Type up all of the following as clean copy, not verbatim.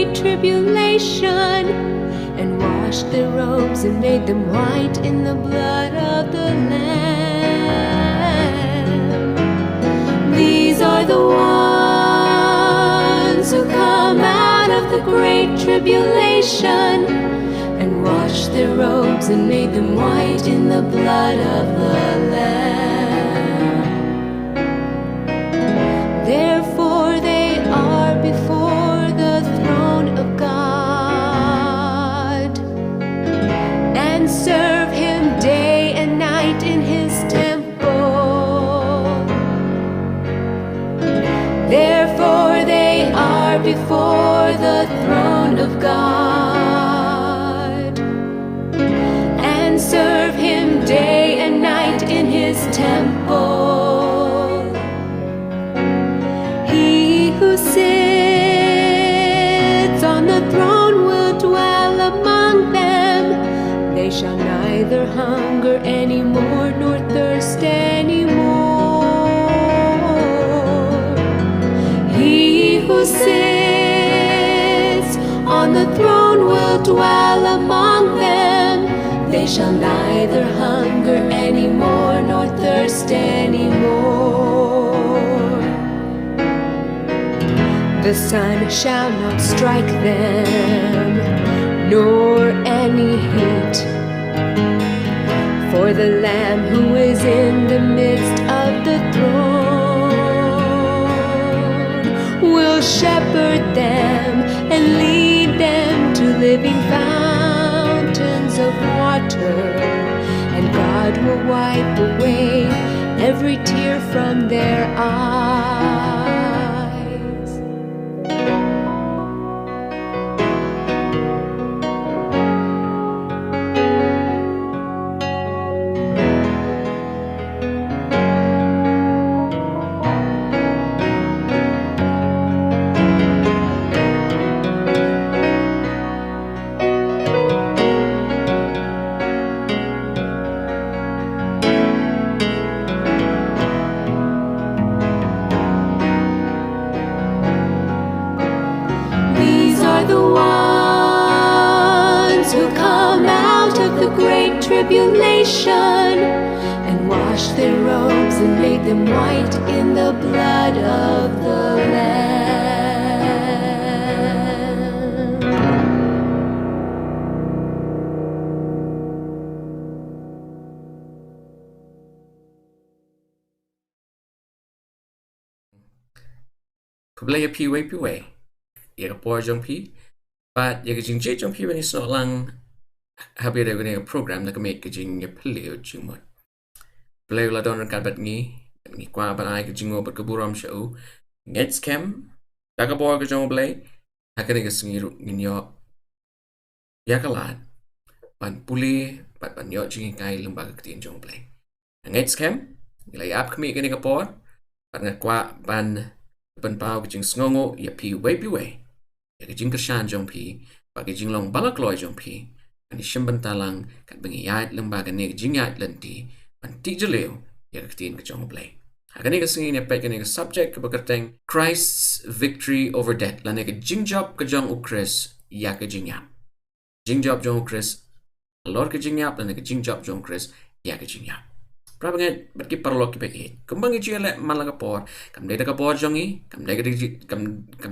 great tribulation, and washed their robes and made them white in the blood of the Lamb. These are the ones who come out of the great tribulation, and washed their robes and made them white in the blood of the Lamb. Therefore they are before the throne of God, and serve Him day and night in His temple. Therefore they are before the throne of God, and serve Him day and night in His temple. He who sits on the throne will dwell among them. They shall neither hunger anymore nor thirst anymore. He who sits on the throne will dwell among them. They shall neither hunger anymore nor thirst anymore. The sun shall not strike them, nor any heat. For the Lamb who is in the midst of the throne will shepherd them and lead them to living fountains of water, and God will wipe away every tear from their eyes. Tribulation, and washed their robes and made them white in the blood of the Lamb. Kublaya piwe yaga por jong pi but yaga jingjop jong pi when it's not lang happy to have a program that can make a Jingiaphylliew Jingmut. Play la don kan bat ngi kwa ban ai ka jingo bat ka buram show ngets kem daga bor ka jong play hakane ka singi nginyo yakalat ban puli bat ban yo jingi kai lumba ka tin jong play ngets kem nilai ap kami ka ni ka por ban nga kwa ban pau ka jing sngongo ya pi we ya ka jing ka shan jong pi ba ka jing long balak loy jong pi ani shimban talang kan bengiyat lembaga ne jingat lenti ban tijeleu ya katin ka jong play hakane ka singin ya pek ne subject ka bakarteng Christ's victory over death la ne ka jingjop ka jong Khrist ya ka jingjap jingjop jong Khrist lor ka jingjap la ne ka jingjop jong Khrist ya ka jingjap prabanget bat ki parlok ki pek kumbang i jele malaga por kam dai ka por jongi kam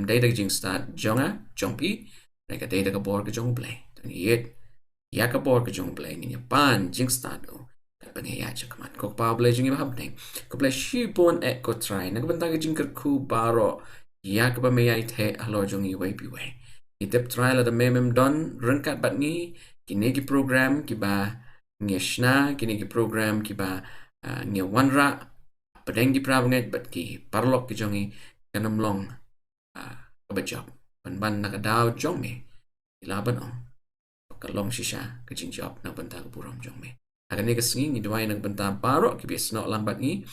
dai ka jing start jonga jongpi ne ka dai ka por ka jong play yet yaka bor ka jong play ni pan jing stado ka pangya cha kaman ko pa play jing ba habne ko play shi bon e ko try na banta ka jing ku baro yak ba me ai the halo jong i wai pi we itep try la da memem don rangkat bat ni kini ki program ki ba ngeshna kini ki program ki ba nge wanra padeng ki prabanget bat ki parlok ki jong i kanam long ka ba job ban na ka daw jong me ilaban ong kalong shisha ka Jingjop na banta ka buram jong me agane ka singi ni dwai nang banta paro ki bis no lambat ni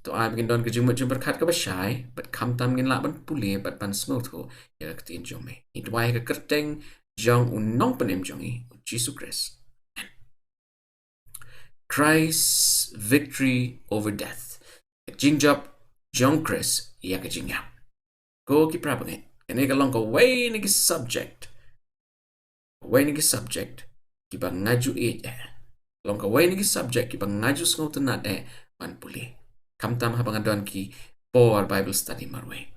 to ai begin don ka jingmut jumper khat ka ba shai but kam tam ngin la ban puli but pan snow tho ya ka tin jong me ni dwai ka kerteng jong un nong panem jong i Jesus Christ Christ's victory over death Jingjop jong Khrist ya ka Jingïap ko ki prabanget Kini kalong ka way nigi subject. Way nigi subject. Kibang ngaju Long ka way nigi subject kibang ngaju sngotanat man puli. Kamtam habang adon ki por Bible study marwe.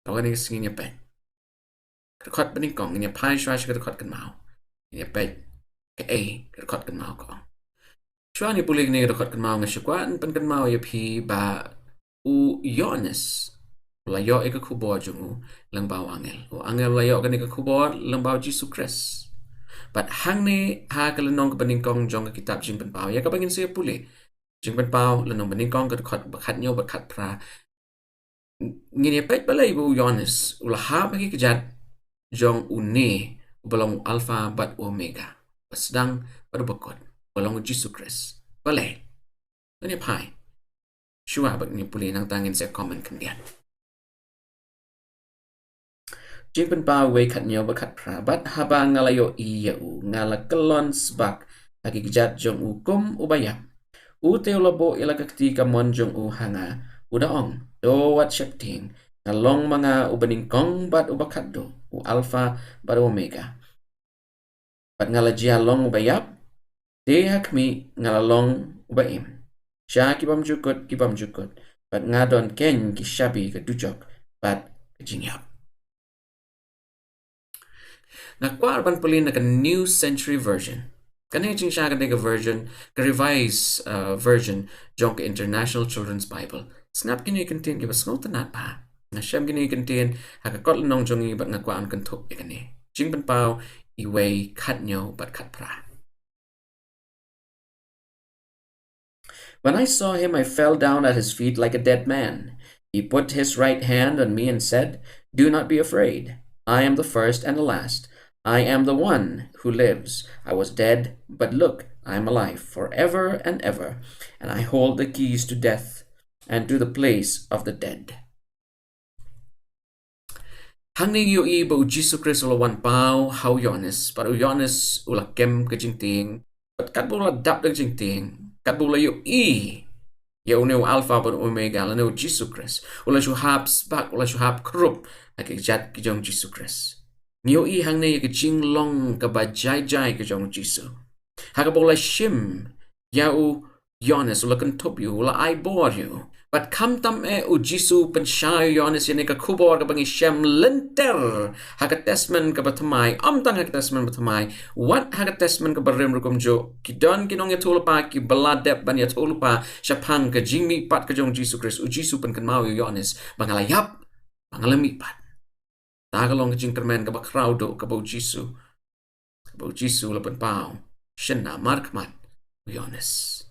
Tawa nigi singin pet. Kedekot beningkong inya pai shwa kedekot kan mau. Inya pet ke kedekot kan mau ko. Shwa ni puli ni kedekot kan mau ngasykwan pen kan mau ya pi ba u Yones. Layo ika kubor jungu lang bau angel. O angel layo kan ika kubor lang bau Jesus Khrist. But hang ni ha kalenong kebeningkong jong ke kitab jing pen pau. Ya kapangin siya puli. Jing pen pau lenong beningkong kedekot bakat nyo bakat pra. Ngini pet balay bu Yones. Ulaha bagi kejat jong une balong alpha bat omega. Sedang pada bakot balong Jesus Khrist. Balay. Ini pai. Shua bag ni puli nang tangin saya komen kendian. Jing pen pau way kat nyo bakat pra. Bat haba ngalayo iyau ngala kelon sebak lagi kejat jong ukum ubayap. U teolabo ila ketika mon jong u hanga udaong do wat shepting ngalong mga ubaningkong bat ubakat do u alpha bat omega. Bat ngalajia long ubayap de hakmi ngalalong ubaim. Siya kibam jukut bat ngadon ken kishabi kedujok bat Jingiap. Nakwar ban pulin na New Century Version. Kanina jing siya ka version, ka revised version jong ka International Children's Bible. Snap kini contain kiba snota na pa. Na siyam kini contain hakakot lanong jong ibat nga kwaan kantok ikani. Jing ban pao iway kat nyo bat kat pra. When I saw him, I fell down at his feet like a dead man. He put his right hand on me and said, "Do not be afraid. I am the first and the last. I am the one who lives. I was dead, but look, I am alive forever and ever, and I hold the keys to death and to the place of the dead." Hangning yu i ba u Jesus Christ ula wan pao how Yones, para u Yones ula kem ka jingting, but kat bula dap da jingting, kat bula yu i ya uneu alpha ba omega la neu Jesus Christ, ula shu hap spak, ula shu hap krup, akijat ki jong Jesus Christ. Ngiyo i hang na yung jing long ka ba jai ka jong Jisu. Haka bola shim ya u Yones ula kantop yu ula ay bor yu. But kam tam u Jisu penshay Yones yan ka kubor ka bangi shem lenter. Haka tesmen ka batamay amtang haka tesmen batamay. What haka tesmen ka barim rukum jo kidon kinong ya tulpa ki baladep ban ya tulpa syapang ka jingmi pat ka jong Jisu Christ u Jisu pen kan mau yu Yones bangalayap bangalami pat. Tagalong jing kermen ka ba crowdo ka ba Jisu lapan pao shena markmat Yones.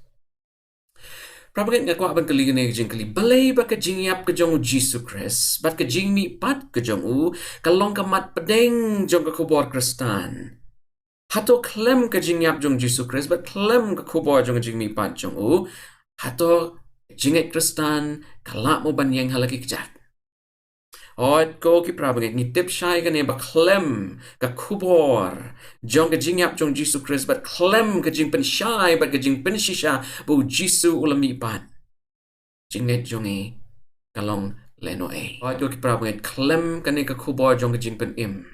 Prabagat nga kwa ban kaligan ng jing kali balay ba ka Jingiap ka jong Jisu Khrist bat ka jingmi pat ka jong u kalong ka mat padeng jong ka kubor Kristan. Hato klem ka Jingiap jong Jisu Khrist bat klem ka kubor jong jingmi pat jong u hato jinget Kristan kalap mo banyang halaki kjat. Oit ko ki prabagat ni tip shay ka ba klem ka kubor jong ka Jingiap jong Jisu Khrist bat klem ka jing penshay bat ka jing pensisya bu Jisu ulami pat jinget jong kalong leno oit ko ki prabagat klem ka ni ka kubor jong ka jing penim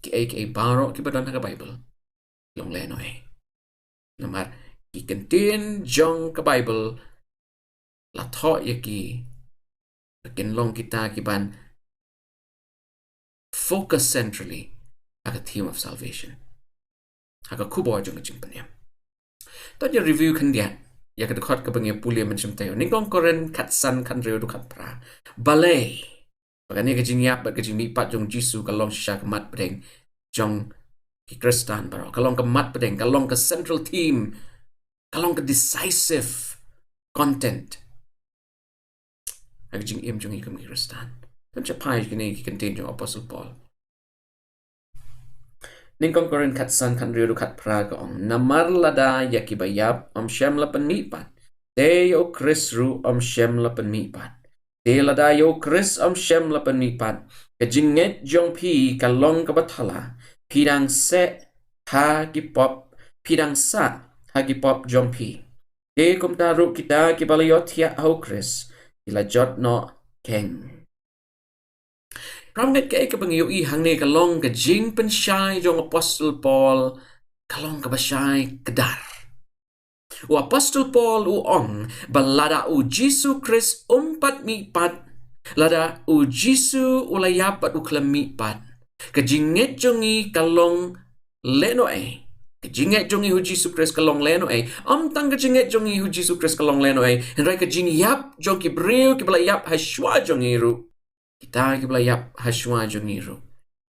ki baro ki badon ka Bible long leno namar ki contain jong ka Bible la tho yaki Kinlong kita kiban focus centrally at the theme of salvation. Haka kubor jong jing panyam. Tad ya review kan dia ya kedekot ka bangya puli macam tayo. Ningkong koren katsan kan reu dukat pra. Balay. Bagani ka Jingiap ka jing pat jong Jisu kalong siya kamat pedeng jong ki Kristan baro. Kalong kamat pedeng kalong ka central theme. Kalong ka decisive content. Ag jing jong ikam ki Kristan. Tam siya pai kini ki contain jong Apostle Paul. Ningkong koren katsan kan reu dukat pra ka ong namar lada yakibayap shem lapan mipat. Deyo Khrist ru shem lapan mipat. De lada yo Khrist shem lapan mipat. Kajinget jong pi kalong kabathala. Pidang se hagipop. Pidang sa hagipop jong pi. De kumtaru kita kibalayot ya ho Khrist. Ila jot no keng. Pramnget ka bangiyo hang ne kalong ka jing pensyai jong Apostle Paul kalong ka basyai kedar. U Apostle Paul u ong balada u Jisu Khrist umpat mi pat lada u Jisu ulayapat u klemi pat. Ka jinget jongi kalong leno e. Ka jinget jongi hu Jisu Khrist kalong leno e. Tang ka jinget jongi hu Jisu Khrist kalong leno e. Henry ka Jingiap jong ki breu ki balayap hashwa jongi ru. Kita kibalayap haswa jongiru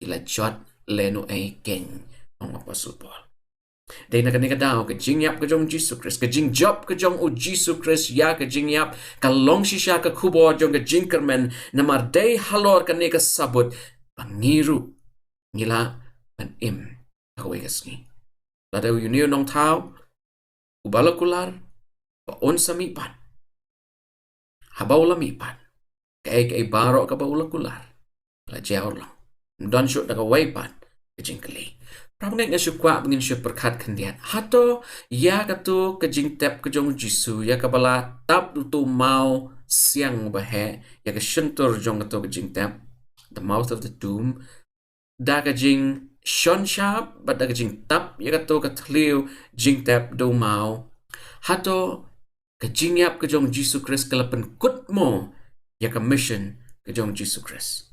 ila jot leno ay king ang Apostle Paul. Day na kanika daw ka Jingiap ka jong Jesus Christ ka Jingjop ka jong o Jesus Christ ya ka Jingiap ka long siya ka kubo jong ka Jinkerman na marday halor kanika sabot pangiru ngila panim kaway kasngi. Ladaw yun nong tao ubalakular paon sa mipat habaw lamipat kay baro ka ba ulakular la jaor lang don shoot na kawaypan ka jingkali pramnget nga syukwa bangin syuk perkat kandiat hato ya katu ka jingtep ka jong Jisu ya ka bala tap tu mau siang bahe ya ka syentur jong katu ka jingtep the mouth of the tomb da ka jing shon sharp but da ka jing tap ya katu ka tliu jingtep do mau hato ka jingiap ka jong Jisu Christ kalapan kut mo ya ka mission ka jong Jesus Christ.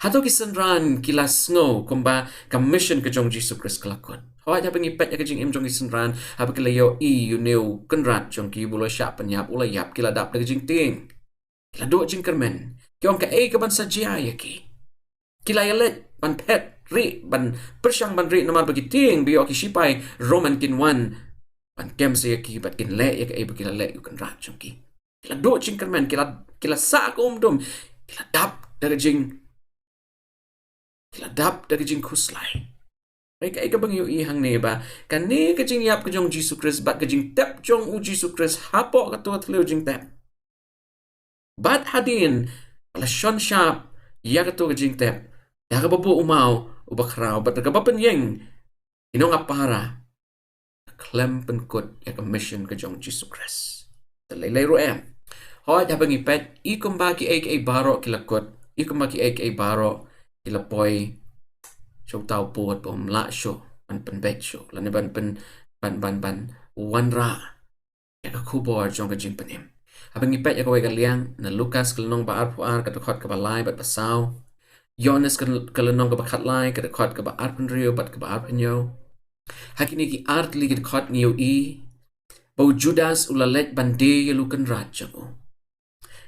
Hato kisanran kilas ngo kumba ka mission ka jong Jesus Christ kalakot. Hawat habang ipet ya ka jing im jong kisanran habang kilayo yuneu kenrat jong ki bulo syap penyap ulayap kiladap na ka jing ting. Kilado jing kermen. Kiong ka ka ban sajya ya ki. Kilayalet ban pet ri ban persyang ban ri naman bagi ting biyo ki sipay Roman kinwan ban kem sa ya ki bat kinle ya ka bagilale yu kenrat jong ki. Kila do jing kermen kila sa ko kila dap daga jing kuslay ay ka bang yu ihang ne ba kani ka jing yap ka jong Jesus Christ bat ka jing tep jong u Jesus Christ hapo ka tuwa tliw jing tep bat hadin pala shon sharp ya ka tuwa ka jing tep daga babu umaw ubakraw bat daga bapenyeng inong apara klem penkut ya ka mission ka jong Jesus Christ talaylay roem Hoy habang ipet ikumbaki ay baro kilakot ikumbaki ay baro kilapoy show tao puot mla show ban penbek show lan ban wanra ya ka kubor jong ka jing panim habang ipet ya kaway galiang na Lucas kalnong baar puar katukot ka balay bat basaw Jonas kalnong ka bakatlay katukot ka baar penrio bat ka baar penyo hakini ki art ligid kot niyo Bau Judas ulalet bande yalukan rajamu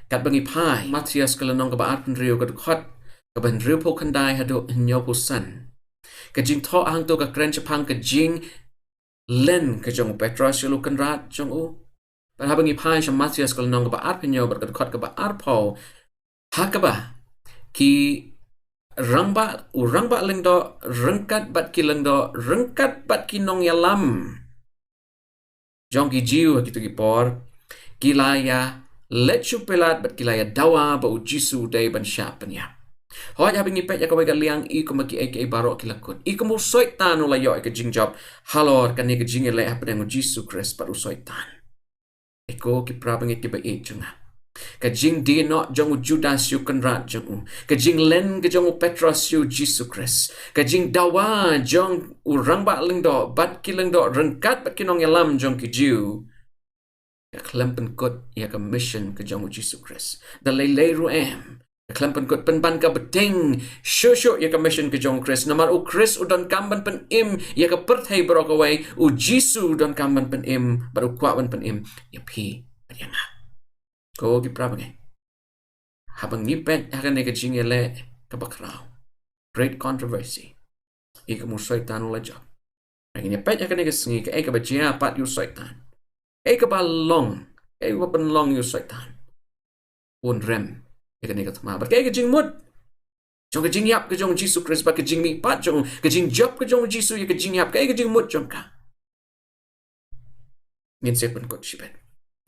kat bangi pai Matias kalanong ka baat penrio kadukot ka banrio po kandai hado hinyo po san ka jing to ang to ka kren chapang ka jing len ka jong Petros yalukan rat jong u pan habang ipay siya Matias kalanong ka baat penyo bat kadukot ka baat po hakaba ki rangba lengdo rengkat bat ki lengdo rengkat bat ki nong yalam jong ki jiu gitu ki por kilaya let you pelat bat kilaya dawa ba ujisu day ban syapnya hoy habing ipet ya kaway galiang kumaki ay baro kilakot kumusoy tan ulayo ka Jingjop halor kani ka jingele hapadang ujisu Khrist par usoy tan iko ki prabang ki ba junga ka jing di no jong Judas yu kanrat jong ka jing len ka jong Petros yu Jesus Khrist ka jing dawa jong urang ba lengdo bat kilengdo rengkat bat kinong yalam jong ki jiu ka klempen kot ya ka mission ka jong Jesus Khrist dalay ruem ka klempen kot penban ka beteng shosho ya ka mission ka jong Khrist namar u Khrist udon kamban pen im ya ka perthai bro ka way u Jesus udon kamban pen im baru kwaban pen im ya pi ya ko ki prabang habang nipet hakan ka jingele ka bakraw great controversy ikamusoy tan ula job ang nipet hakan ka singi ka ba jia pat yu soitan ka ba long ba penlong yu soitan un rem hakan ka tama ba ka jingmut jong ka jingiap ka jong Jesus Christ ba ka jingmi pat jong ka jingjop ka jong Jesus ya ka jingiap ka jingmut jong ka ngin sepen ko sibet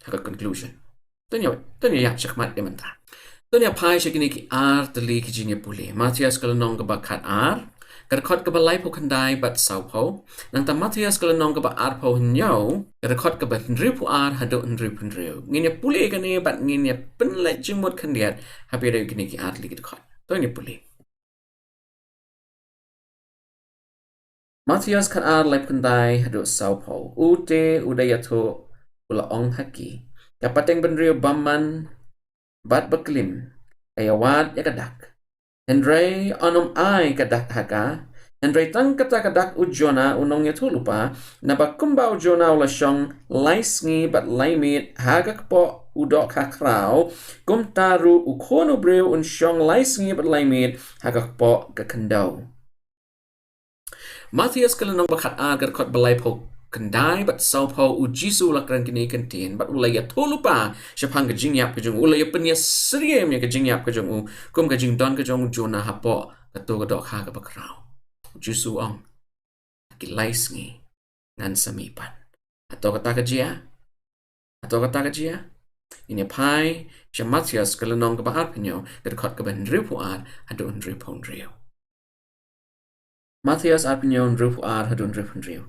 haka conclusion Tonya ya syakmat dia mentah. Tonya pai syakini ki ar teli ki Jingiaphylliew. Matias kalanong ka bakat ar. Kadakot ka balay po kanday bat saw po. Nang ta Matias kalanong ka ba ar po hinyaw. Kadakot ka ba henry po ar hado henry penrio. Jingiaphylliew ka niya bat Jingiaphylliew Jingmut kandiat. Habi daw kini ki ar teli ki dakot. Jingiaphylliew. Matthias kan lep kendai hadu saupau. Ute udayato ula ong haki. Kapateng benrio baman bat beklim. Ayawad yakadak. Hendray onom ai kadak haka. Hendray tang kata kadak ujona unong yato lupa. Nabakumba ujona ula syong laisngi bat laimit hagak po udok hakrau. Kumtaru ukono breu un syong laisngi bat laimit hagak po kakendau. Matthias kalanong bakat agar kot balai po kendai bat sau po ujisu lakran kini kentin bat ulaya tolupa syapang ke Jingiap ke jong ulaya penya seriem ya ke Jingiap ke jong u kum ke jingdon ke jong jona hapo ketu ke dok ha ke bakrau ujisu ong kilais ngi ngan samipan atau kata ke jia ini pai syam Matthias kalanong ke bahat penyo ke kot ke ben ripuat adun ripon rio Matthias arpenyo rupu ar hadun ripon rio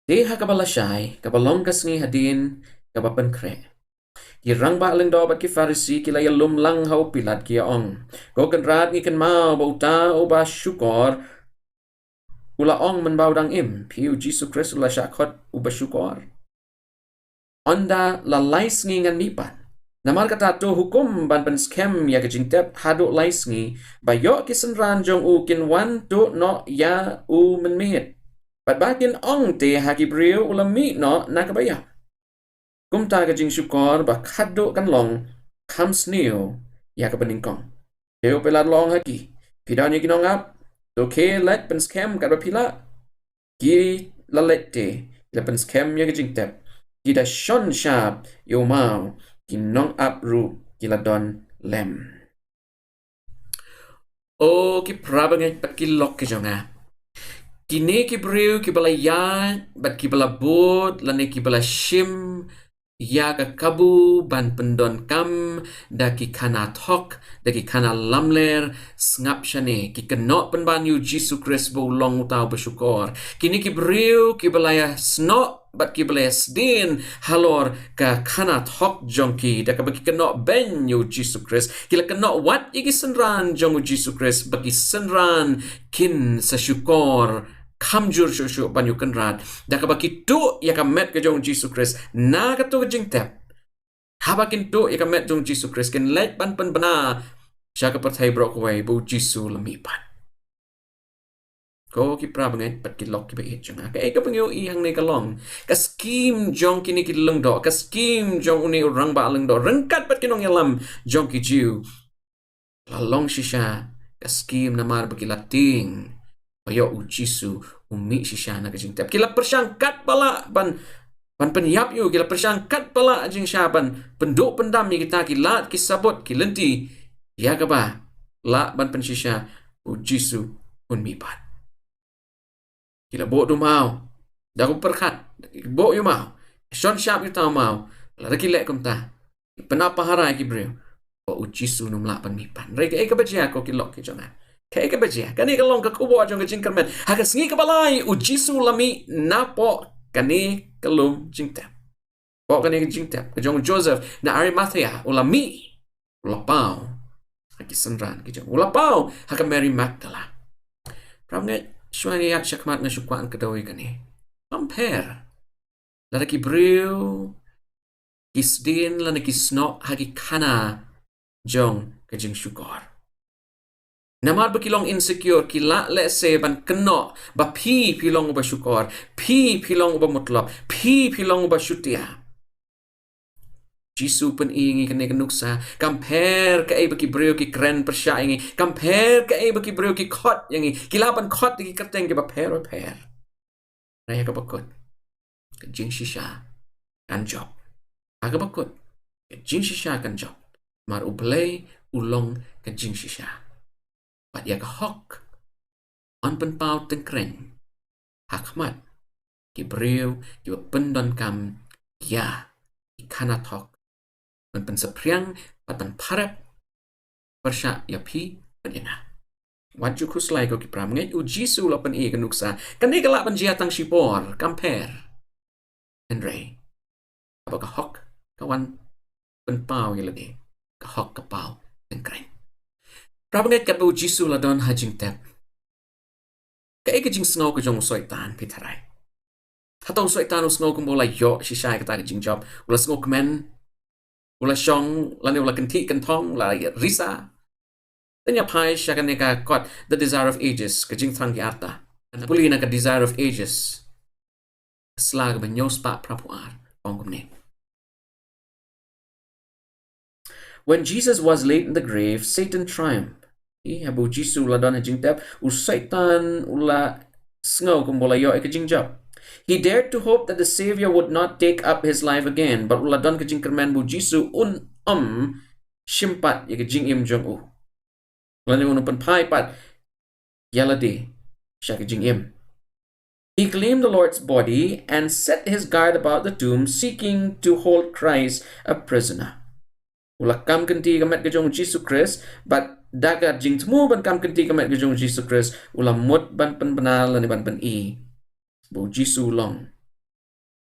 Di hakabala syai, kabalong kasngi hadin, kabapan kre. Kirang ba aling do bat ki farisi kilaya lumlang hau pilat kia ong. Ko kenrat ngi ken mau bauta o ba syukor. Ula ong menbaudang im, piu Jisu Khrist ula syakot uba syukor. Onda lalais ngi ngan nipan. Namar kata tu hukum ban pen skem ya ke jingtep haduk lais ngi. Bayok kisenran jong u kin wan tu no ya u menmit. Bat bakin ong te haki brio ula mi no nakabaya. Kumta ka jing syukor ba khaddo kan long kam sneo ya ka peningkong. Teo pelat long haki. Pidanya ginong ap. To ke let pen skem kat bapila. Ki lalet te. Le pen skem ya ka jing tep. Kita shon syab yo mau. Kinong ap ru kila don lem. O ki prabangai pat ki lok ke jonga. Kini ki brio ki bala ya bat ki bala bod lane ki bala shim ya ka kabu ban pendon kam da ki kana thok da ki kana lamler ngap shane ki kenok penban yu Jisu Khrist bo long utau bersyukur kini ki brio ki bala ya snok bat ki bala sdin halor ka kana thok jongki da ka bagi kenok ben yu Jisu Khrist kila kenok wat iki senran jong Jisu Khrist bagi senran kin sa syukur kamjur syuk banyu kenrat da ka baki tu ya ka met ke jong Jisu Khrist na ka tu jing tep habakin tu ya ka met jong Jisu Khrist ken let ban pen bana sya ka perthai brok wai bu Jisu lemipan ko ki pra bangai pat ki lok ki be jong ka e ka pengyo i hang ne ka long ka skim jong kini ki leng do ka skim jong uni orang ba leng do rengkat pat kinong yalam jong ki jiu la long shisha ka skim namar baki lating Ayo Jisu umi sisya na kajing tep. Kila persangkat bala ban penyap yu. Kila persangkat bala jing syaban. Penduk pendam ni kita kilat kisabot kilenti. Ya ke ba? La ban pensisya Jisu umi pat. Kila bo du mau. Dah ku perkat. Bo yu mau. Shon syap yu tau mau. La rekilek kum ta. Penapa harai ki brio. Bo Jisu numlak pan mipan. Reka eka bajia ko kilok ki jangan. Kaya ka bajia, kani ka long ka kubo ajong ka jingkarmen. Hagas ngi ka balay, Jisu lami napo kani ka lum jingtep. Po kani ka jingtep, ka jong Joseph na Arimathea, ulami, ulapaw, hakisanran, ka jong ulapaw, haka Mary Magdala. Pram nga, syuani yak syakmat na syukwaan ka dawi kani. Compare. Lada ki briw, kisdin, lada ki snok, haki kana, jong ka jing syukor. Namar bekilong insecure kila let's say ban keno ba pi pilong ba syukur pi pilong ba mutlak pi pilong ba syutia Jisu pen ingi kene kenuksa compare ka ai baki brio ki kren persya ingi compare ka ai baki brio ki khot yangi kila ban khot ki kerteng ke ba per raya ka bakut ka jing shisha kan job aga bakut ka jing shisha kan job mar ublay ulong ka jing shisha Pat ya ka hok on pen pau tengkreng hakmat ki brio ki pendon kam ya ikana thok pen sepriang pat pen parep persya ya pi penina waju khuslai ko ki pram ngai u Jisu la pen e kanuksa kan ni kala pen jiatang sipor compare andre apa ka hok kawan pen pau lagi ka hok ka pau tengkreng Prabangat kat bu Jisu la don hajing tep. Kaya ka jing sngaw ka jong soitan pitaray. Hatong soitan sngaw kung bola yo shishay ka tayo Jingjop. Ula sngaw kemen. Ula syong lani ula kenti kentong la risa. Tanya pai siya ka kot the desire of ages ka jing thang arta. Puli na ka desire of ages. Slag ba nyos pa prapuar. Pongkum ni. When Jesus was laid in the grave, Satan triumphed. Habu Jisu la don Jingjap, Satan ula sngaw kung bola yo ka Jingjop. He dared to hope that the Savior would not take up his life again, but ula don ka Jingkerman bu Jisu shimpat ka Jingim jong u. Lani unupan pai pat yalade siya ka Jingim. He claimed the Lord's body and set his guard about the tomb, seeking to hold Christ a prisoner. Ula kam kenti kamet ka jong Jesus Khrist, but daga jing temu ban kam kenti kamet ka jong Jesus Khrist, ula mut ban pen benal lani ban pen i. Bu Jisu long.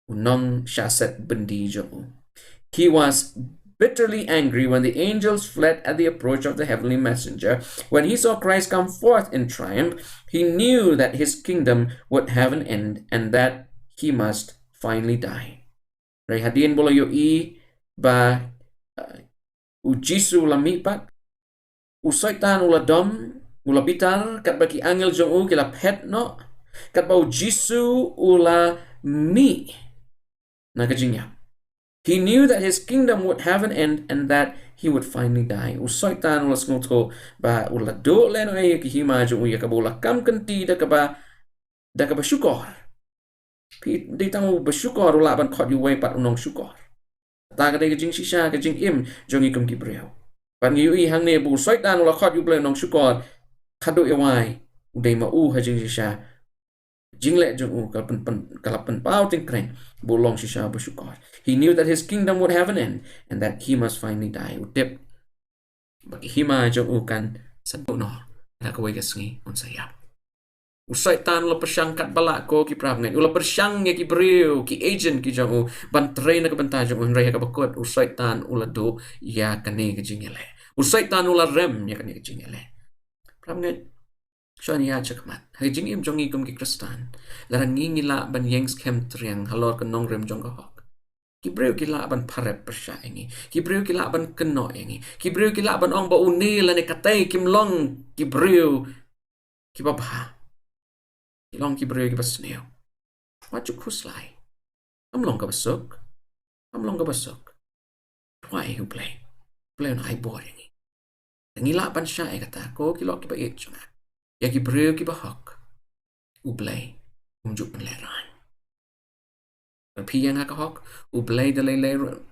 Unong shaset bendi jong. He was bitterly angry when the angels fled at the approach of the heavenly messenger. When he saw Christ come forth in triumph, he knew that his kingdom would have an end and that he must finally die. Ray hadin bola yo i ba Jisu lamipat usaitan ula dom ula bitar kat baki angel jong u kila pet no kat bau Jisu ula mi na ka Jingïap. He knew that his kingdom would have an end and that he would finally die. Usaitan ula sngoto ba ula do leno ay kihima jong u yakabula kam kanti da ka ba syukor. Di tangu bersyukur ula ban khot yu wei pat unong syukur. Ta ka dai ka jing shisha ka jing im jong ikum ki breu. Pan yu i hang ne bu saitan ula khot yu ble nong syukur khadu ya wai udai ma u ha jing shisha jing le jong u kalapan pau ting kreng bu long shisha bersyukur. He knew that his kingdom would have an end and that he must finally die. Utip bagi hima jong u kan sadu no na ka wei ka sngi on sayap. Usaitan ula persyangkat balak ko ki prab ngai ula persyang ya ki breu ki agent ki jong u ban train ka banta jong un rai ka bakot usaitan ula do ya kane ka jingele usaitan ula rem ya kane ka jingele prab ngai shani ya chakmat ha jingim jong i kum ki kristan larang ngila ban yengs kem triang halor ka nong rem jong ka hok ki breu ki la ban parep persya ingi ki breu ki la ban keno ingi ki breu ki la ban ong ba unil ne katai kim long ki breu ki babha Long ki breu ki basneo. Waju kuslai. Long ka basuk. Long ka basuk. Why you play? Play na ai boring. Ngila pan siya kata ko kilo ki ba itchunga. Ya ki breu ki bahok. Ublay. Umjuk pan leran. Piyang haka hok. Ublay dalay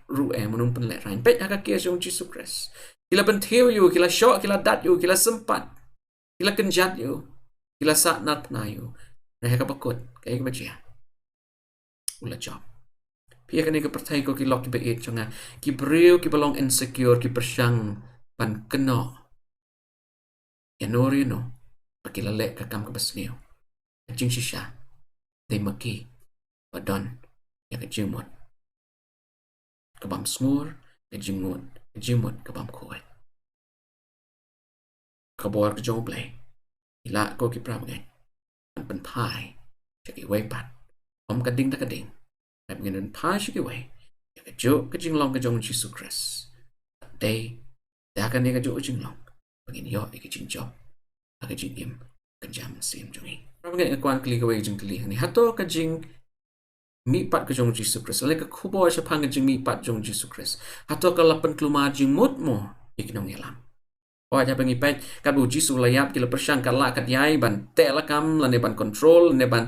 ru munung pan leran. Pet haka kias yung Jesus Khrist. Kila bentiw yu. Kila syok. Kila dat yu. Kila sempat. Kila kenjat yu. Kila saknat na yu. Nah ka bakot kay ka bajiya ula job pia kani ka pertai ko ki lok ki bait chunga ki breu ki balong insecure ki persyang pan keno yanori no pakilale ka kam ka basneo jing shisha dai maki badon ya ka jingmut ka bam smur ka jingmut ka bam kuat ka bor ka joble ila ko ki pram ngai pan pai chaki wei pat om ka ding da ka ding ap ngin pai chaki wei ya ka jo ka jing long ka jong Jesus Khrist day da ka ne ka jo jing long pagin yo ka jing job ka jing im ka jam sim jongi ram ngin kwan kli ka wei jing kli ni hato ka jing mi pat ka jong Jesus Khrist le ka khubo sa phang ka jing mi pat jong Jesus Khrist hato ka lapan kluma jing mut mo ikinong yalam Wah ja bengi pet kat bu Jisu layap kila persyang kala kat yai ban telakam lane ban control ne ban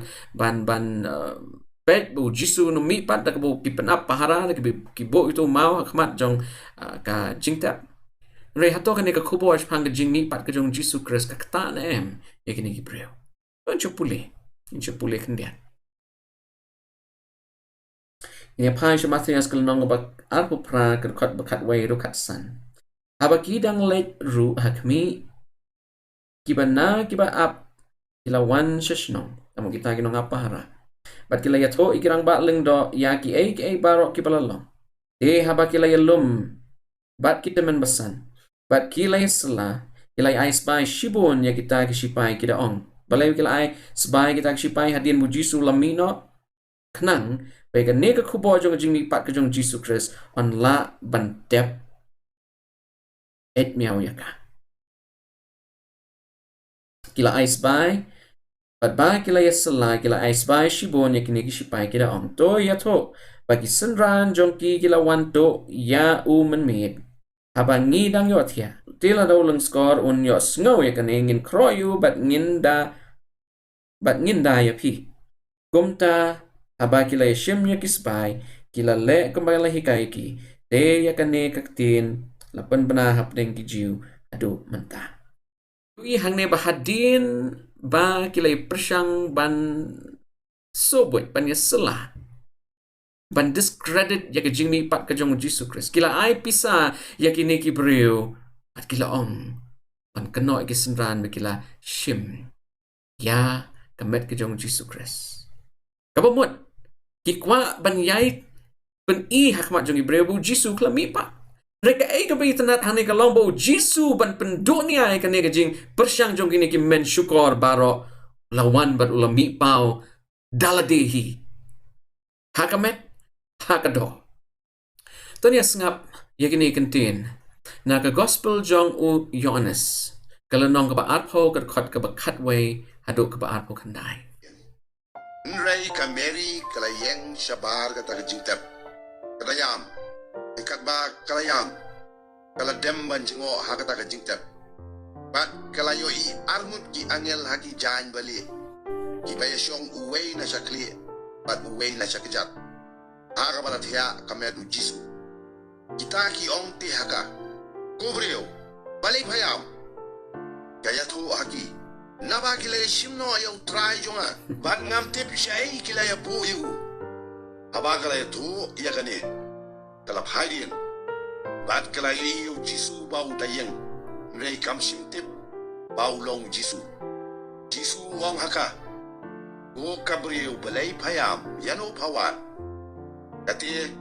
pet bu Jisu no mi pat dak bu kipen up pahara dak ki bo itu mau khmat jong ka Jingjap re hato kan ka khubo as phang jing mi pat ka jong Jisu Khrist ka kta na em yakini ki breu chupule kendian ni phai shamathas kal nong ba arpu pra ka khat bakat wai ru khat san Abaki dang let ru hakmi kiba na kiba ap kila wan shashnong tamo kita kinong apahara bat kila yato ikirang ba leng do ya ki ay barok kibalalong haba kila yalum bat kita men basan bat kila yasla kila ay spy shibon ya kita ki shipai kita ong balai kila ai sebai kita sipai hadian bu Jisu lamino kenang baik ne ka khubo jong jing pat ka jong Jisu Khrist on la ban tep et miao yaka kila ai sebai pat ba kila ya sela kila ai sebai shibon ya kini sipai kila ong to ya to bagi senran jong ki kila wanto ya u men med abang ngidang yo thia tila daw lang skor un yo snow ya kanengin kroyu bat nginda ya pi gumta aba kila ya shim ya kispai kila le kembali lahi ki te ya kane kaktin lapan bana hapdeng ki jiu adu menta i hang ne bahadin ba kila persang ban sobut ban ya selah ban discredit ya ke jingmi pat ke jong Jisu Khrist kila ai pisa ya kini ki breu at kila ong ban keno ke senran be kila shim ya kamet ke jong Jisu Khrist kabamut ki kwa ban yai ban i hakmat jong breu bu Jisu kla mi pa reka ai ka bi tanat hane ka lombo Jisu ban pendunia ai kane ke jing persyang jong kini ki men syukur baro lawan bat ulami pau daladehi hakamet hakado Tanya sengap yakini kentin na ka gospel jong u Yohanes kalau nong ka ba arpo ka khot ka ba khatway hadu ka ba arpo khandai Nrai ka Mary kala yeng shabar ka ta Jingjop kala yam ikat ba kala yam kala demban jingo ha ka ta Jingjop bat kala yo I armut ki angel haki jan bali ki ba yashong uwei na shakli bat uwei na shakjat Haka balat hiya kamedu Jisu. Kita ki ong ti haka. Kubriyo. Balik hayam. Kaya tu haki. Naba kila shimno ayaw try jonga. Bat ngam tip siyay kila ya po yu. Haba kala ya tu iya kani. Kalap hayin. Bat kala yu Jisu bau dayeng. Nray kam sim tip. Bau long Jisu. Jisu ong haka. Ko kabriyo balay hayam. Yano pawan. Kati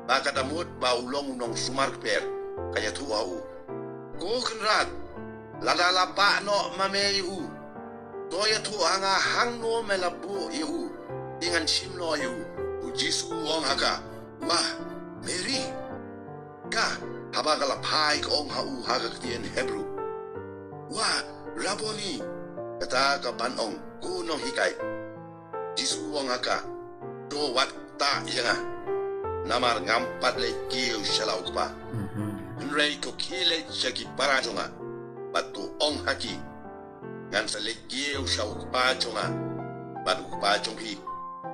baka damut ba ulong nong sumar per kaya tuau ko kenrat lala pa no mameyu to ya tu anga hang no melabu yu ingan simlo yu Jisu ong haka wah Mary ka haba kala pai ko ong hau haga tien Hebrew wah Raboni kata ka banong ko no hikai Jisu ong haka do wat ta yanga namar ngampat le kiu shalau pa nrei ko kile chaki parajonga batu ong haki ngan sa le kiu shau pa jonga batu pa jonghi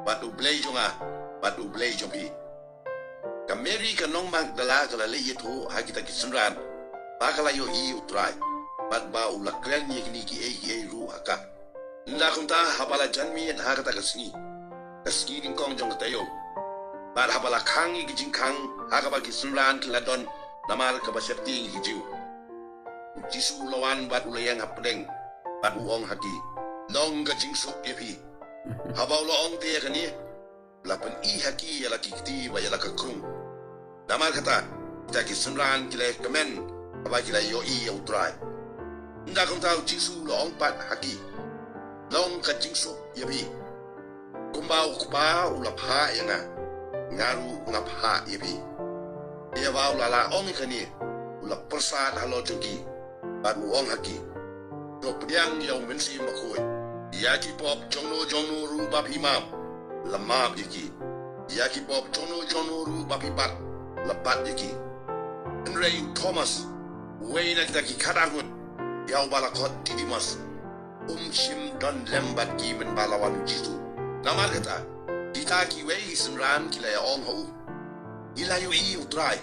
batu blei jonga batu blei jonghi ka Mary ka nong magdala kala le yeto haki ta kisunran bakala yo I utrai bat ba ulakren yekni ki ei ru haka nda kunta habala janmi haka ta kasni ning kong jong tayo Bat habala kangi gijing kang haka bagi sunran kiladon namar ka basepti gijiu Jisu lawan bat ulayang hapdeng bat uong haki long gajing sok yepi habaw loong tiya kani lapan I haki yala kikti ba yala kakrung namar kata kita kisunran kila kemen haba kila yo I utrai nda kong tau Jisu loong pat haki long gajing sok yepi kumbau kupa ulapha yanga ngaru ngapha yepi dia bau lala ong ikani ula persat halo jogi baru ong haki to priang yau mensi makoi yaki pop jongno ru bab imam lamab diki yaki pop jongno ru bab ipat lepat diki Henry Thomas wei nak daki kadangut yau balakot didimas shim don lembat ki men balawan Jisu namar kata kita ki wei senran kila ya ong ho ila yo I utrai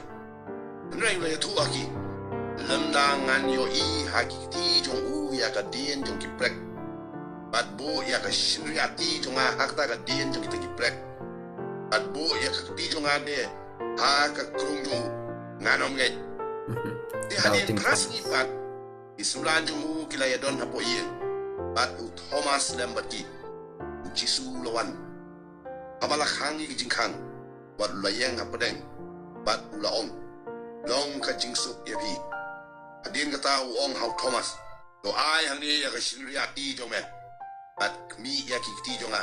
nrai le tu aki lemdangan yo I haki ti jong u ya ka dien jong ki prek bat bo ya ka shinriati jong a hakta ka dien jong ki prek bat bo ya ka ti jong ade ha ka krung jong nganom ngai di hadin prasni pat isulan jong u kila ya don hapo ien bat u Thomas lembati Jisu lawan abala khangi jingkhang bat layang hapdeng bat ulaong long ka jingsuk yepi adin kata ong hau Thomas do ai hang ni ya ka shiriati jome at mi ya kikti jonga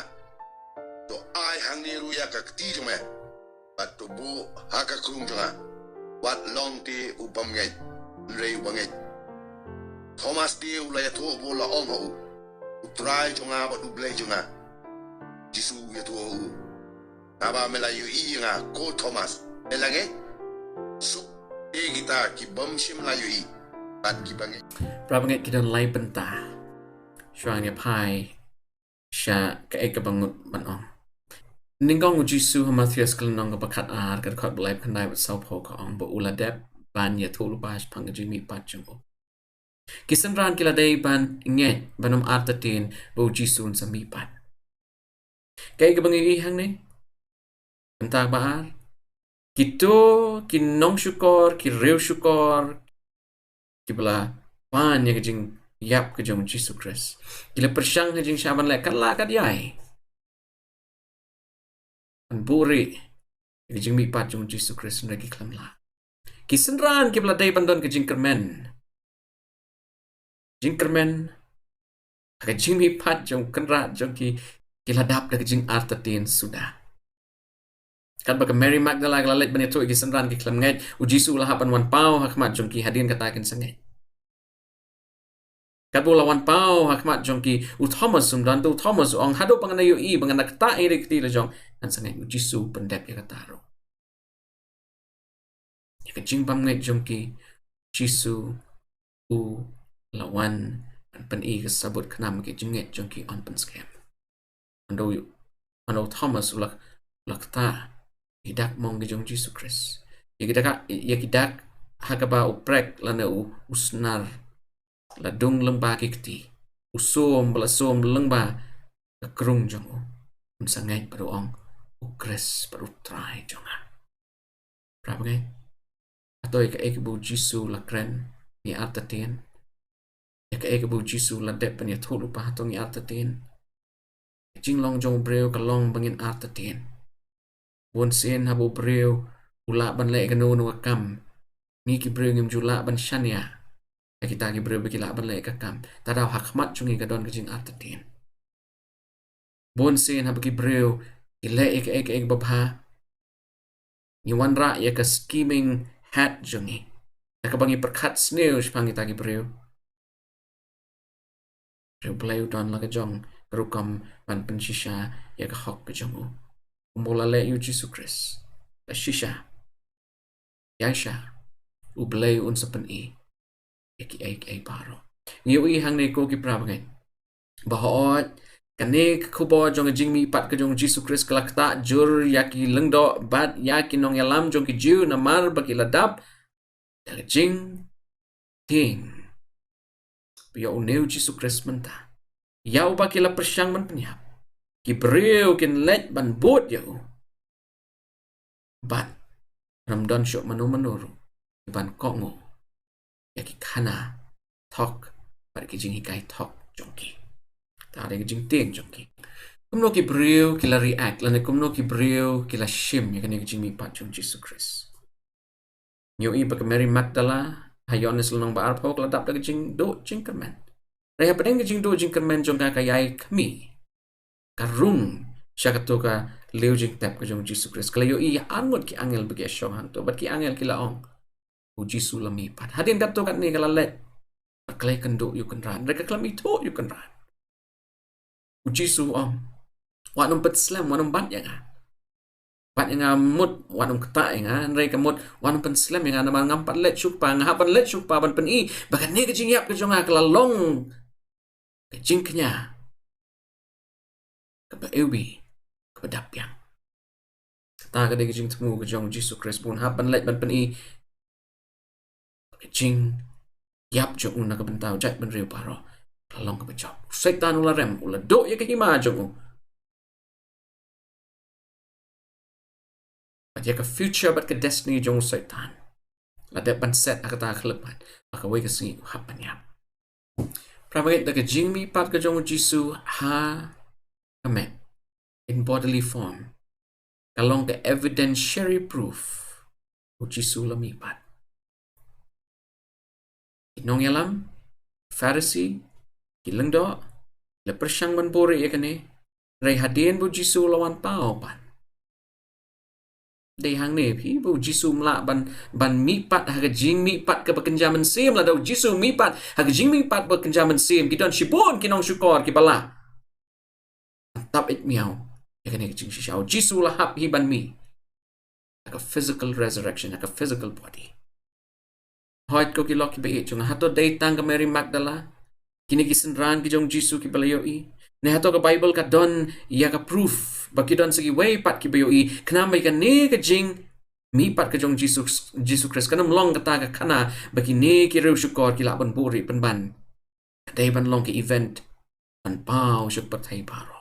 to ai hang ni ru ya ka kti jonga at to bu haka krung jonga wat long te upam ngai rei bangai Thomas te ulaya to bu la ong ho utrai jonga ba du blai jonga Jisu ya to Naba melayu nga ko Thomas elange su e kita ki bom sim layu I at ki bangai Prabangai kita lai benta Syuangnya pai Sya ke eka bangut manong Ninggong ujisu hamathias kelenong ke bakat ar ke dekat belai kendai bat saupo ke ong bo uladep ban ya thulu bas pangajimi patjungo Kisenran kila day ban nget banom artatin bo ujisu un samipat Ke eka bangai ihang ni Benta baar Kito kinong syukor ki rew syukor ki bela pan ya kejing yap kejong Jisu Khrist kila persyang kejing syaban lek kala kat yai an buri kejing mi pat jong Jisu Khrist lagi kelam la kisenran ki bela dai bandon kejing kermen jing kermen kejing mi pat jong kenrat jong ki ladap dak kejing artatin sudah kan baka Mary Magdalene kalalit banito igisenran ki kelam ngai ujisu lahapan wan pau hakmat jong ki hadin katakin sangai Kabu lawan pau hakmat jong ki u Thomas dan tu Thomas ong hado panganayo I banganak ta irik ti la jong an sangai ujisu pendep ya kataro ya kejing pam ngai jong ki Jisu u lawan an pen I kesabut kenam ki jenget jong ki on pen scam ando Thomas ulak ta hidak mong ki jong Jisu Khrist ya kidak hakaba uprek lana usnar ladung lembah kikti usom belasom lembah kerung jong sangai peruang Khrist perutrai jonga prabagai atau ke bu Jisu la kren ni artatin ya ke bu Jisu la dep pen ya thulu pa tong ni artatin jinglong jong breu kalong bangin artatin Won sen habu breu ula ban le kanu no kam ni ki breu ngim jula ban shania kita ki breu bekila ban le kakam tadaw hakmat chungi gadon kajing artatin bon sen habu ki breu ile ek babha ni wanra ya ka scheming hat jungi ka bangi perkat sneu spangi tagi breu breu don la ka jong rukam ban pensisha ya ka hok ka jongu Mula le yu Jisu Khrist la shisha Yasha ublay un sa pen I yaki ay paro Ngiyo I hang ne ko ki prabangai Bahoot Kane kubo jong jing mi pat ka jong Jisu Khrist kalakta jur yaki lengdo bat yaki nong yalam jong ki jiu namar baki ladap Daga jing ting Biya uneu Jisu Khrist menta Yau baki la persyang man penyap Ki breu kin let ban bot yau Bat Ramdan syok manu-manuru Ban kongo Yaki kana Tok Bat ki jing hikai tok jongki Tak ada ki jing ting jongki Kumno ki breu kila react Lana kumno ki breu kila shim Yakan ki jing mi pat jong Jisu Khrist Nyo I baka Mary Magdala Hayonis lanong baar po Kala dap da ki jing do jing kermen Raya padeng ki jing do jing kermen jong kakayay kami Karung siya katoka leo jing tap ka jong Jisu Khrist kalayo I angot ki angel bagi asyong hanto bat ki angel kila ong u Jisu lamipat hadin katoka ni kalalet kalay kando yu kenran reka kalam ito yu kenran u Jisu ong wanong patslam wanong bat yang mut wanong kata yang reka mut wanong patslam yang naman ngampat let syukpa ngahapan let syukpa ban pen I bakan ni ka jingiap ka jong kalalong ka jing kanya Kapa ewi Kapa dapyang Kata ka di kajing temu kajong Jisu Khrist pun hapan let ban pen I Kajing Yap jong una kabentaw Jat ban riu paro Kalong kapa jok Setan ula rem Ula do ya kahima jong Bat ya ka future Bat ka destiny jong setan Ladep ban set Akata aklepat Maka way kasi hapan yap Prabagit da kajing mi pat kajong Jisu Ha Amen. In bodily form, kalong the evidentiary proof, Jisu lamipat. Inong yalam, Pharisee, kilengdo, Le persang ban puri ya kene. Rai hadien bu Jisu lawan pau pan. Day hang ne pi bu Jisu mla ban mipat haga jing mipat ke bekenjaman sim la dau Jisu mipat haga jing mipat bekenjaman sim kita sibon kinong syukor ki bala. Tap it miau. Ya kene jing shau Jisu la hap hi ban mi. Like a physical resurrection, like a physical body. Hoit ko ki loki be chung hato day tang ka Mary Magdala. Kini kisenran ki jong Jisu ki balayo i. Ne hato ka Bible ka don ya ka proof. Baki don sagi way pat ki bayo i. Kenamay ka ne ka jing mi pat ka jong Jisu Khrist. Kanam long kata ka kana. Baki ne ki rew syukor ki laban buri penban. Day ban long ki event. Ban pau syuk patay paro.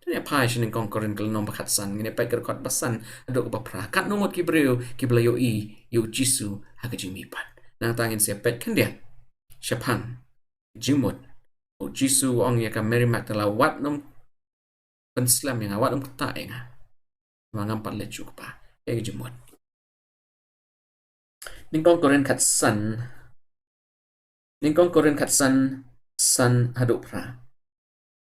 Dia pai sini kongkorin kalau nombor katsan ngene pai kerkot basan adok bapra kat nomot ki breu ki blayo i yu Jisu haga jimi pat na tangin sia pet kan dia Shapan Jingmut o Jisu ong ya ka Mary Magdala wat nom penslam yang wat nom kata nga mangam pat lecu pa e Jingmut ning kongkorin katsan san hadok pra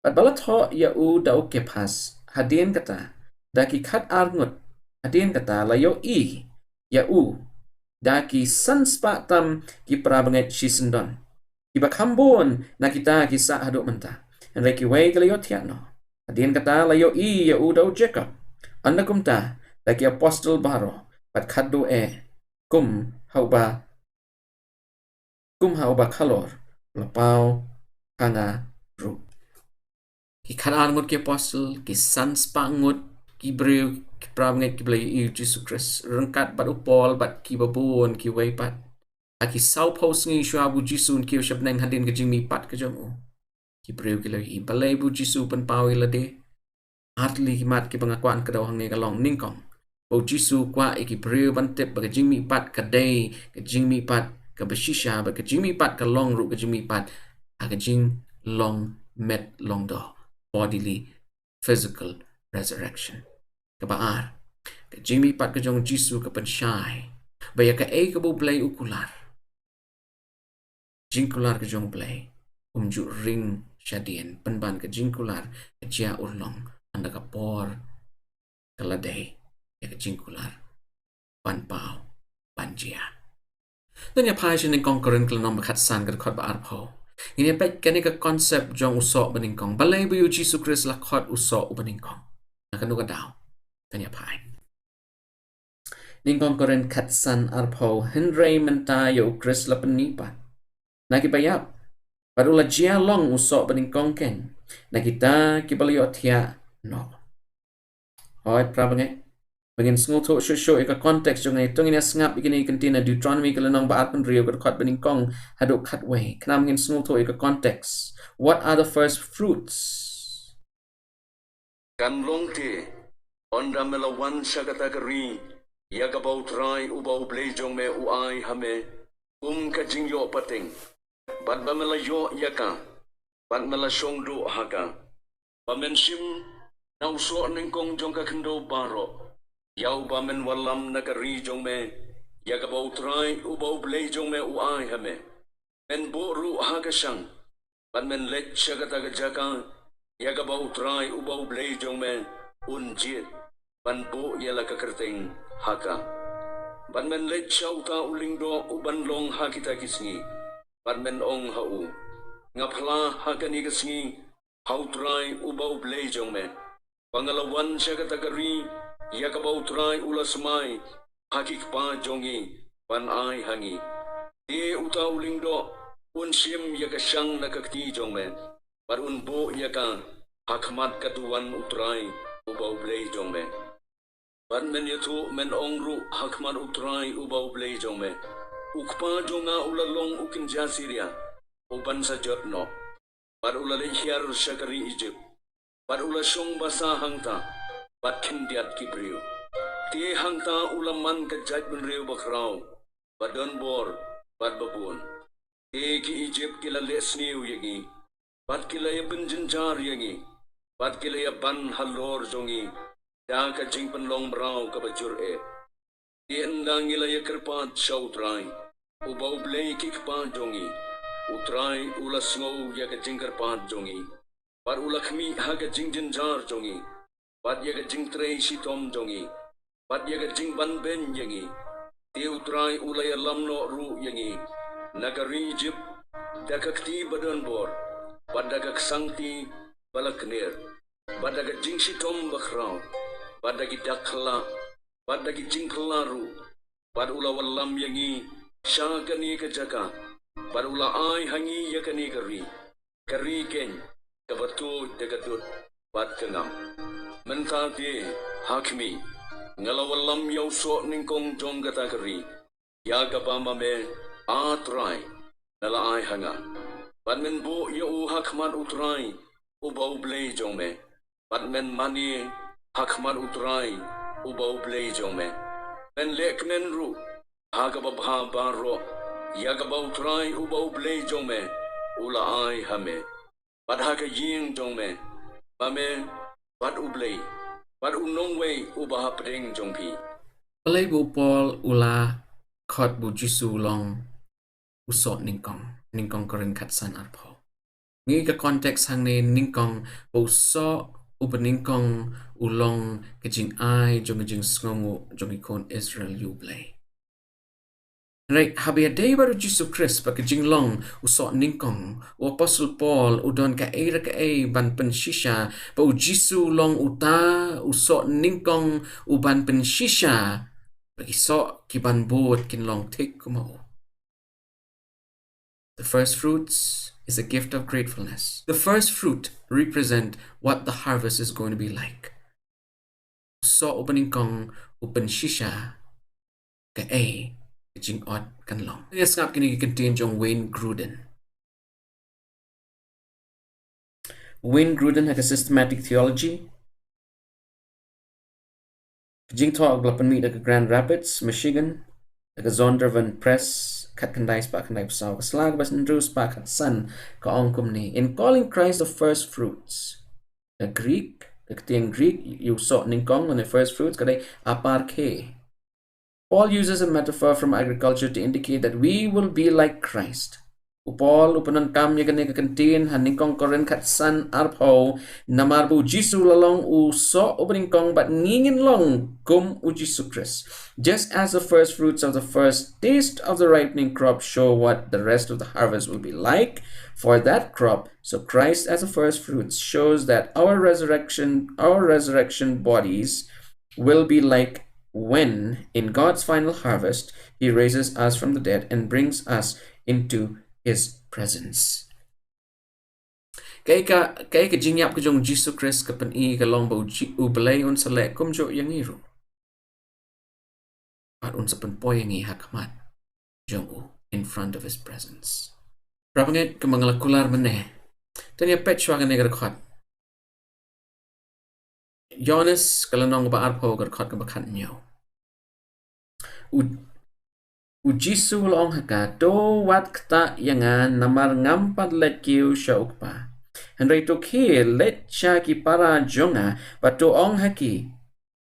At balat ho ya u dau kepas hadien kata daki kat arngut hadien kata layo i ya u daki sanspa tam ki prabanget shisendon ki bakambon na kita kisa haduk menta and reki way kalayo tiano hadien kata layo i ya u dau Jacob anda kumta daki apostle baro pat kaddo kum hauba kalor lapau hanga ru Ki kalaan ngot ki apostle, ki sans pangut, ki breu, ki prabanget ki belay i Jisu Khrist. Rengkat bat upol, bat ki babon, ki way pat. Aki saw post ngi syua bu Jisu ki usyap nang hadin ke jingmi pat ke jamu. Ki breu ki lay i balay bu Jisu pen pawi lade. Atli ki mat ki pengakuan ke dawang ni kalong ningkong. Bu Jisu kwa ki breu bantip ba ke jingmi pat ke day, ke jingmi pat ke besisha, ba ke jingmi pat ke long ru ke jingmi pat. Ke jing long met long do. Bodily, physical resurrection. Kebaar. Ke jingmi pat ke jong Jisu ke pensyai. Baya ke ke bublay ukular. Jingkular ke jong blay. Umju ring syadien. Penban ke jingkular. Ke jia urlong. Anda ke por. Keladay. Ya ke jingkular. Ban pau. Ban jia. Dan ya passion ng kongkorin kelanom bekatsan ke dekot ba arpo. Ini apa kini ke konsep jong usok beningkong. Balai bu Jisu Khrist lakot usok beningkong. Nak kenu kadau. Tanya pai. Ningkong koren katsan arpo Henry mentayo Khrist la penipat. Nak ibayap. Padula jia long usok beningkong ken. Nak kita kibaliyo tia no. Hoy prabange. Bangin sengutuk syusyo ika konteks jong ay tungin ya sengap ikini kantina Deuteronomy kalanong baat penriyo kadakot beningkong haduk katway. Kena bangin sengutuk ika konteks. What are the first fruits? Kan long te, onda melawan syagatagari, yaga bau trai ubau blejong me uai hame, ka Jingjop pating, bat ba melayo yaka, bat melasyong do haka, pamensim na uso ningkong jong kakendo baro, Yau ba men walam nakari jong me, yaga bau trai ubau blejong me uai hame, men boru haga sang, ban men let syagataga jaka, yaga bau trai ubau blejong me, unjit, ban bo yala kakerteng haka, ban men let syauta uling do uban long hakita kisngi, ban men ong hau, ngapla haka ni kisngi, hau trai ubau blejong me, pangalawan syagatagari, Yaga bau trai ulas mai, hakik pa jongi, pan ai hangi. Di uta uling do, un sim yaga syang nakakti jong men. Par un bo yaga, hakmat katuan utrai, ubau blay jong men. Pan men yatu men ongru, hakmat utrai, ubau blay jong men. Ukpa jonga ulalong ukin jasiria, uban sa jotno. Par ulalihyar syakari Egypt. Par ulasyong basa hangta. Bat kindiat kibriyo. Ti hangta ulaman kajat benriyo bakraw. Badon bor, bad babun. Ti ki Egypt kila lesniw yagi. Bat kila ya benjenjar yagi. Bat kila ya ban halor jongi. Da ka jing penlong braw ka bajur e. Ti endang ila ya kerpat syaw try. Ubaw blay kikpa jongi. Utray ulas ngow ya ka jing kerpat jongi. Bat ulakmi haga jingjinjar jongi. Bat yaga jingtrei shitom jongi. Bat yaga jingban ben yangi. Tiu trai ulay lamno ru yangi. Nagari jib dakakti badan bor. Bat dagak sangti balaknir. Bat daga jingshitom bakraw. Bat dagi dakla. Bat dagi jingklaru. Bat ula walam yangi. Syagani kejaka. Bat ula ay hangi yakani kari. Kari ken. Kabatu degadut bat kengam. Mentadi hakmi. Ngalawalam yaw so ningkong jong gatakari. Yaga bama me atray. Nala ay hanga. Bat men bo yaw hakman utray. Ubaw blay jong me. Bat men mani hakman utray. Ubaw blay jong me. Men lek men ru. Haga babha baro. Yaga baw utray ubaw blay jong me. Ula ay hame. Bat haga ying jong me. Mame, bat ublay. Bat unong way ubaha pedeng jong pi. Balay bu Paul ula khot bu Jisu long usot ningkong korin katsan arpo. Ngi ka konteks hang ne ningkong bu so ubeningkong ulong kejing ai jong kejing sngongu jong ikon Israel yublay. Right, habi day baru Jisu Khrist pa kejing long usot ningkong u Apostle Paul udon ka ban penshisha pa u Jisu long uta usot ningkong u ban penshisha bagi so kiban bot kin long take kumau. The first fruits is a gift of gratefulness. The first fruit represent what the harvest is going to be like. So opening kong open shisha ka jing ot kan long. Yes, ngap kini contain jong Wayne Grudem. Wayne Grudem has a systematic theology. Jing talk glapan mi daga Grand Rapids, Michigan. Daga Zondervan Press. Kat kandai spa kandai pasaw kaslag bas nandrus pa kat san ka ongkum ni. In calling Christ the first fruits, the Greek, the Greek, you saw ningkong on the first fruits kadai aparke. Paul uses a metaphor from agriculture to indicate that we will be like Christ. Paul upanan kam ya kani contain haningkong koren kat san arpo namarbu Jisu lalong u so opening kong but ngingin long kum u Jisu Khrist. Just as the first fruits of the first taste of the ripening crop show what the rest of the harvest will be like for that crop, so Christ as the first fruits shows that our resurrection bodies will be like when in God's final harvest he raises us from the dead and brings us into his presence. Kay ka Jingiap ka jong Jisu Khrist ka pan-i ka long ba ubalay un sa le kumjo yang iru. At un sa panpoy yang ihakmat jong u in front of his presence. Rapangit ka mga lakular maneh. Tanya petshwa ka negarkot. Jonas kalanong ba arpo garkot ka bakat nyo. Ujisu long haka to wat kta yangan namar ngampad lekiu shaukpa. Henry to ki let cha ki para jonga but to ong haki.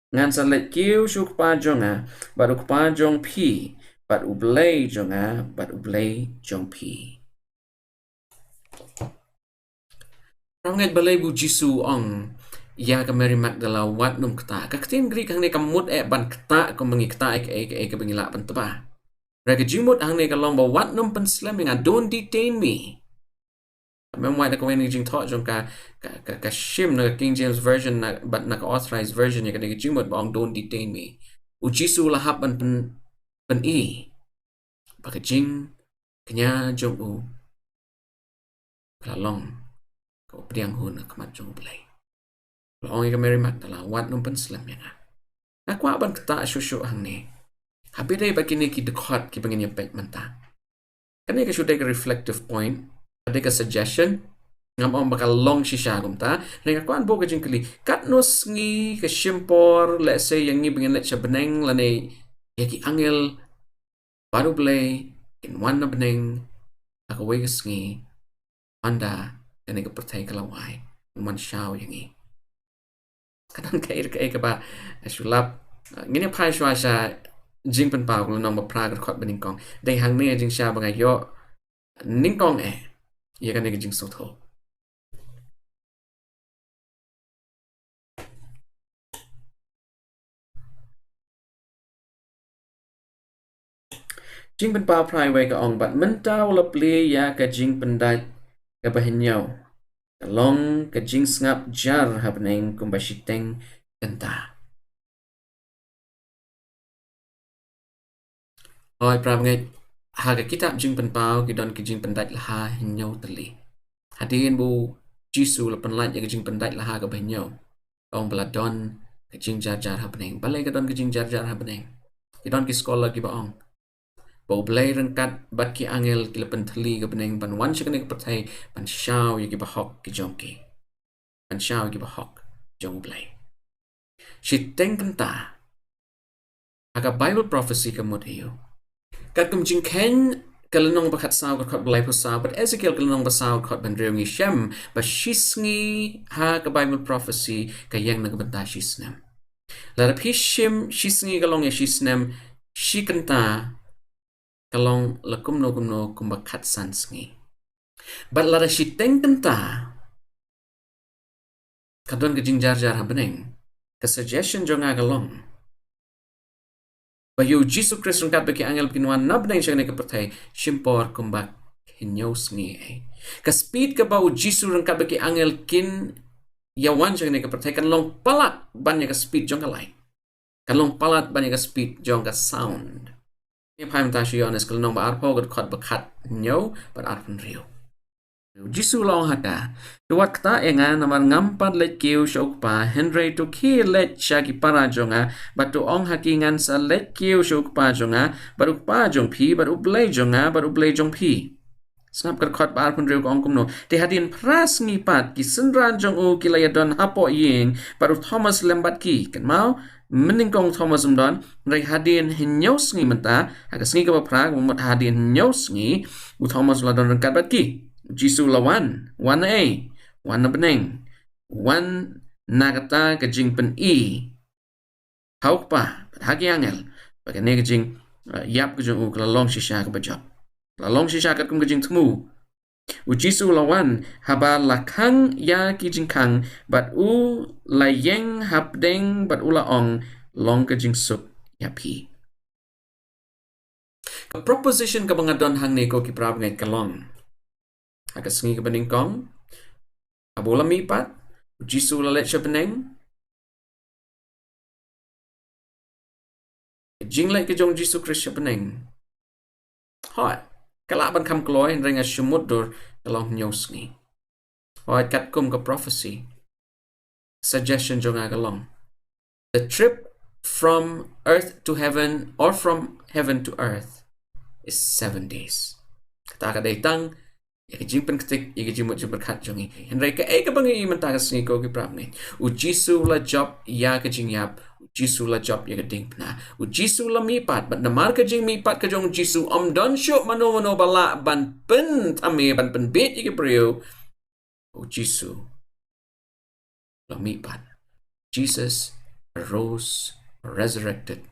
Ngan sa lekiu shukpa jonga but ukpa jong pi but ublay jonga but ublay jong pi. Ranget balay bu Jisu ong ya ka Mary Magdala wat num kta. Kaktim Greek hang ne kamut ban kta ko mangi kta ka bangila pan taba. Raga Jingmut hang ne ka long ba wat num pan slamming don't detain me. Mem wai da ko ni jing thought jong ka shim na King James version na but na authorized version ya ka Jingmut ba don't detain me. U Jisu la hap pan i. Ba ka jing kanya jong u. Kala long ko priang hun na kamat jong blay. Long ka Mary Magdala wat num pan slam ya nga. Nakwa ban kata shushu hang ni. Happy day ba kini ki dekot ki bangin yung pet manta. Kani ka should take a reflective point. Take a suggestion. Ngam bakal long shisha kumta. Ringa kuan bo ka jing kali. Katnos ngi ka shimpor. Let's say yang ngi bangin let siya beneng lane. Yaki angel. Baru blay. Kinwan na beneng. Akaway kas ngi. Anda. Kani ka pertay kalaway. Man siyaw yang ngi. Kadang kair ka ba sulap ngini phai shwa sha jing pen pau ko nong ba pragar khot bening kong dei hang ne jing sha ba yo ning kong ya kan ne jing so tho Jing pen pau prai wei ka ong bat mentau la ple ya ka jing pendai ka bahinyau. Kalong ka jing ngap jar hapneng kumbashiteng kenta. Oi pramngai haga kitab jing pen pau ki don ki jing pendai la hinyau tali. Hadin bu Jisu la penlat ya ka jing pendai la ka bahinyau. Ong beladon ka jing jar jar hapneng. Balai ka don ka jing jar jar hapneng. Ki don ki sekolah ki ba ong. Bau belai rengkat bat ki angel ki lepen teli ke beneng ban wan syakane ke pertai ban syau ya ki bahok ki jongki. Ban syau ki bahok jong belai. Si teng kenta aga Bible prophecy ke mut hiu. Kat kum jing ken kalenong bakat sau kot belai pusau but Ezekiel kalenong basau kot ban reungi syam ba shisngi ha ke Bible prophecy ke yang na ke benta shisnem. Larap hishim shisngi kalong ya shisnem shi kenta kalong lakum no kumbakat sansngi. But lara shiteng kenta kadon ke jing jar jar habeneng ke suggestion jonga kalong bayu Jisu Khrist rengkat bagi angel kinuan nabneng syakane ke pertai shimpor kumbak hinyos ngi ke speed ke bau Jisu rengkat bagi angel kin yawan syakane ke pertai kan long palat banyak ke speed jonga lai kan long palat banyak ke speed jonga sound. Ni paham tak sih honest kalau nong berarpo kot bekat nyau berarpun rio. Jisu long haka. Tuat kata enga namar ngampat let kiu syukpa Henry tu ki let syaki para jonga batu ong hakingan sa let kiu syukpa jonga baru pa jong pi baru blay jonga baru blay jong pi. Snap kot berarpun rio ong kumno. Te hadin pras ngipat ki senran jong u ki layadon hapo ying baru Thomas lembat ki kan mau meningkong Thomas umdon mereka hadin hinyos ngi menta agak sengi ke baprak memut hadin hinyos ngi u Thomas ladon rengkat bat ki Jisu lawan wan beneng wan nagata ke jing pen i hauk pa hagi angel bagane ke jing yap ke jing u kelalong shisha ke bajak lalong shisha ke kum ke jing temu u Jisu lawan haba lakang ya ki jingkang bat u layeng hapdeng bat ula ong long ke jing suk ya pi. Ke proposition ke bangadon hang neko ki prab ngai kalong. Aga sengi ke bening kong. Abola mipat. U Jisu lalet sya beneng. Jinglek ke jong Jisu Khrist sya beneng. Hot. Kalak ban kam kloy renga syumut dur kalong nyos ni. Hoi kat kum ke prophecy. Suggestion jong agalong. The trip from earth to heaven or from heaven to earth is 7 days. Kata ka datang ya ke jimpen ketik ya ke jimut berkat jongi. Henry ke ka bangi mentaka sengi ko ki prap ni. U Jisu la job ya ke Jingïap. Jisu la job ya geding pna. U Jisu la mipat bat namar ke jing mipat ke jong Jisu om don syuk mano bala ban pen tame ban pen bet ya ke priu. U Jisu la mipat. Jesus arose, resurrected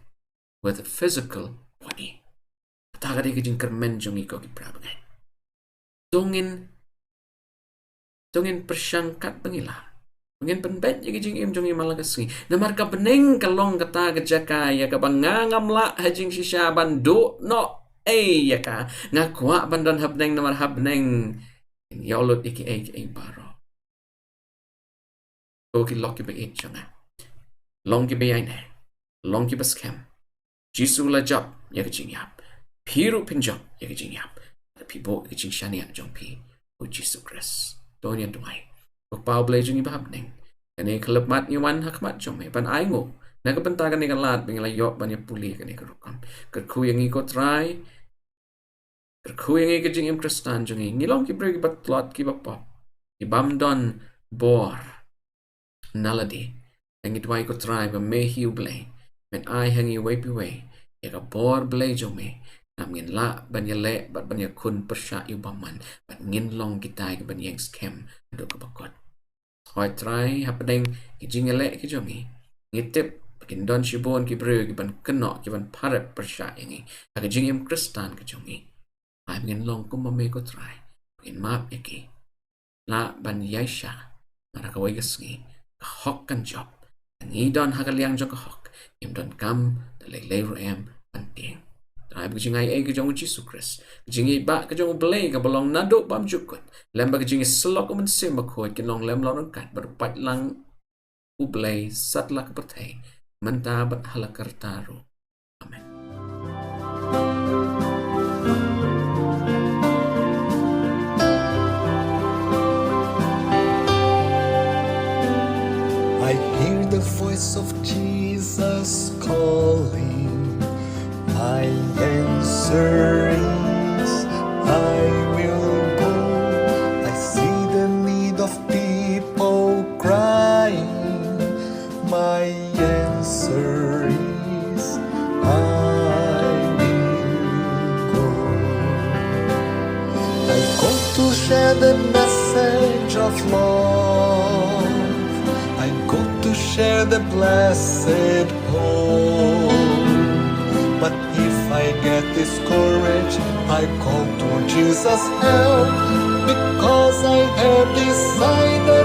with a physical body. Taka di ke jing kermen jong iko ki prabangai. Dongin persyangkat pengilah. Mungkin penbet ya jing im jongi malakasi. Namar ka beneng kalong kata kejaka ya ka bangangam la hajing shisha bandu no ya ka ngakwa bandan habneng namar habneng ya ulot iki baro. Oki loki be jonga. Long ki be aine. Long ki baskem. Jisu la job ya ka Jingïap. Piru pinjok ya ka Jingïap. Pibo ka jing shania jong pi o Jisu Khrist. Donya duai. Pagpau blay jong ibabneng. Kani kalapmat ni wan hakmat jong me pan aingo. Nagapentagan ni kalat bingilayok banya puli kani karukam. Kerkuyang iko try. Kerkuyang iko jing im Kristan jong ngilong ki brigi batlot ki bapop. Ibamdon bor. Naladi. Ang idwai ko try ba may hiu blay. Men ay hangi way piway. Ika bor blay jong me. Ngin la banya le bat banya kun persya yu baman bat ngin long kita ke banya scam do ke bakot hoi try hapdeng ki jingele ki jongi ngitip kin don shibon ki bru ki ban keno ki ban parep persya ini aga jingim Kristan ke jongi ai ngin long kum me ko try ngin map yaki la ban yaisha mara ka waigasngi hok kan job ngi don hagaliang jok hok im don kam de le ro em ban ting Ay Jingai ay kajong Jesus Khrist. Jingi ba kajong blay ka balong nado bam jukot. Lem ba kajing slok man sim makot kinong lem lorong kat berpat lang ublay satlak patay. Mantabat halakartaro. Amen. I hear the voice of Jesus calling. My answer is, I will go. I see the need of people crying. My answer is, I will go. I go to share the message of love. I go to share the blessed hope. But if I get discouraged, I call to Jesus' help, because I have decided